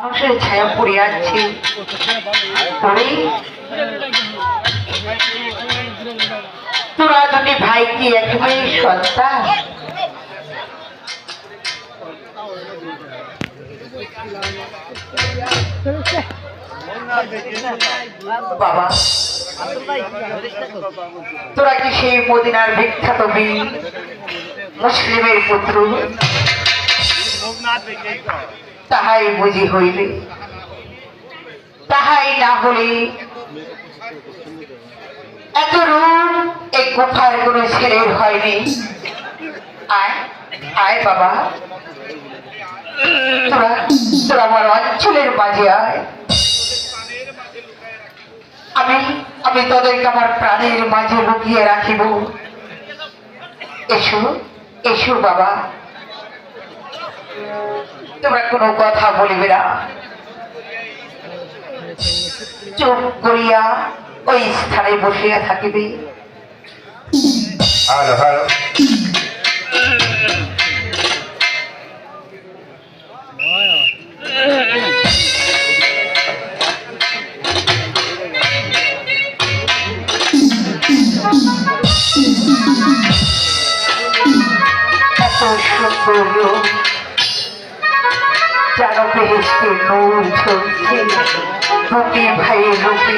মানুষের ছায়া পড়ে আছে পড়ে তোরা দুটি ভাই কি একেবারে সন্তান? বাবা তোরা কি সেই মদিনার বিখ্যাত বীর মুসলিমের পুত্র? তাহাই বুঝি হইবে, তাহাই না হলে এত রূপ এই গুফার কোন ছেলের হয়নি। আয় আয় বাবা, তোরা তোরা আমার অঞ্চলের মাঝে আয়। আমি আমি তোদেরকে আমার প্রাণের মাঝে লুকিয়ে রাখিব। এসো এসো বাবা, তোমরা কোনো কথা বলিবে না, চুপ করিয়া ওই স্থানে বসিয়া থাকিবে। হ্যালো হ্যালো এত সুন্দর জানো বেহেশতে নূর ঝলছে বুকে ভাইয়ের রূপে।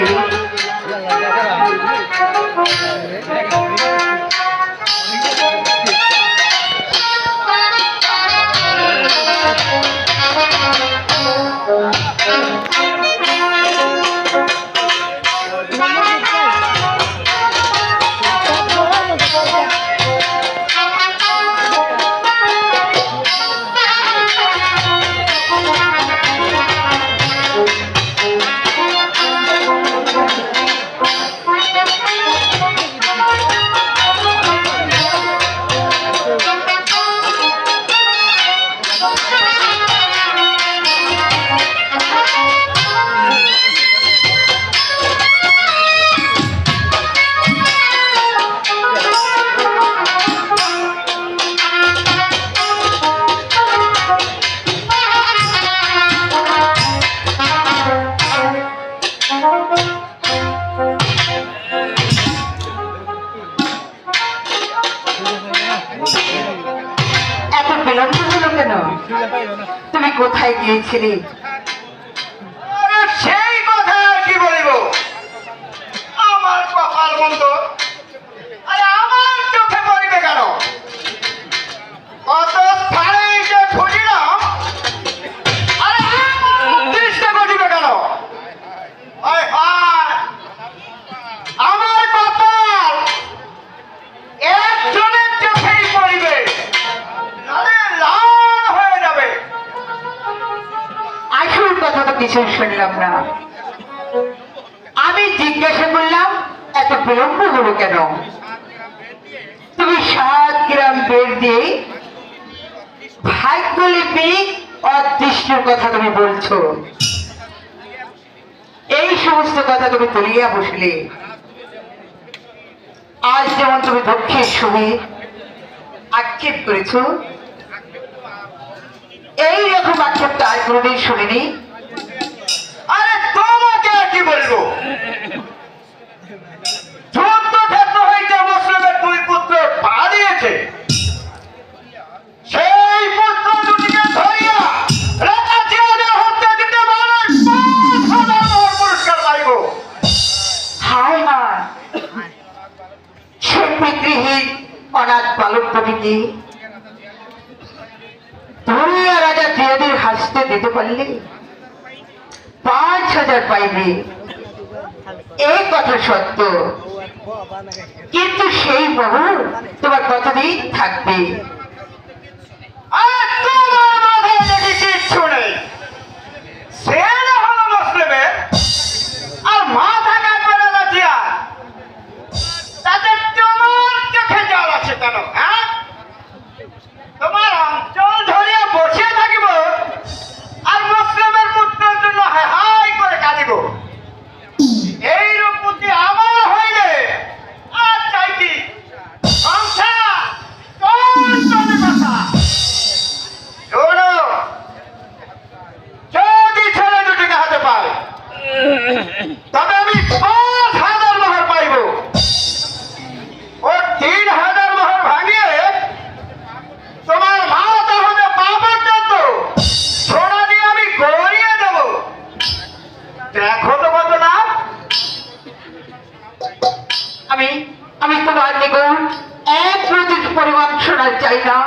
এত বিলম্ব হলো কেন? তুমি কোথায় গিয়েছিলে? সেই কথা আর কি বলিব, আমার কপাল বন্ধ। আরে আমার চোখে পড়িবে কেন? কত স্থানে যে খুঁজিলাম, আরে দৃষ্টি ঘটিবে কেন? হায় হায়, আমার কপাল একজনের চোখেই পড়িবে, নাহলে লাল হয়ে যাবে। আসল কথা তো কিছু শুনলাম না। আমি জিজ্ঞাসা করলাম এত বিলম্ব হলো কেন? তুমি 7 গ্রাম বের দিয়ে ভাগ্যলিপিক অদৃষ্টের কথা তুমি বলছো। এই সমস্ত কথা তুমি তুলিয়া বসলে। আজ যেমন তুমি দুঃখের সহিত আক্ষেপ করেছো, এইরকম আক্ষেপটা আজ কোনোদিন শুনিনি। আরে তোমাকে আর কি বলবো, যুদ্ধ ক্ষেত্র হইতে মুসলিমের 2 পুত্র পালিয়েছে। সেই পুত্র দুটিকে ধরিয়া রাজা জিয়াদের হত্যা দিতে পারে 5,000 পুরস্কার পাইব। হায় হায়, সে পিতৃহীন অনাথ বালক দুটিকে ধরিয়া রাজা জিয়াদের হাসতে দিতে পারলে 5,000 পাইবে, এই কথা সত্য। কিন্তু সেই বহু তোমার কতদিন থাকবে? আর তোমার মাথায় দেখি কিচ্ছু নেই। ছেলে হলো মুসলিমের, আর মাথা কাটবে রাজা জিয়া। তাতে তোমার চোখে জল আছে কেন? হ্যাঁ, তোমার অঞ্চল ধরিয়া বসে থাকিব আর মুসলিমের পুত্রের জন্য হায় হায় করে কাঁদিব। এইরূপ বুদ্ধি আমার হইলে আর চাই কি? সংসার কোন কথা শোনো, আমি আমি তোমার নিকট এক প্রতি পরিমাণ সোনা চাই না।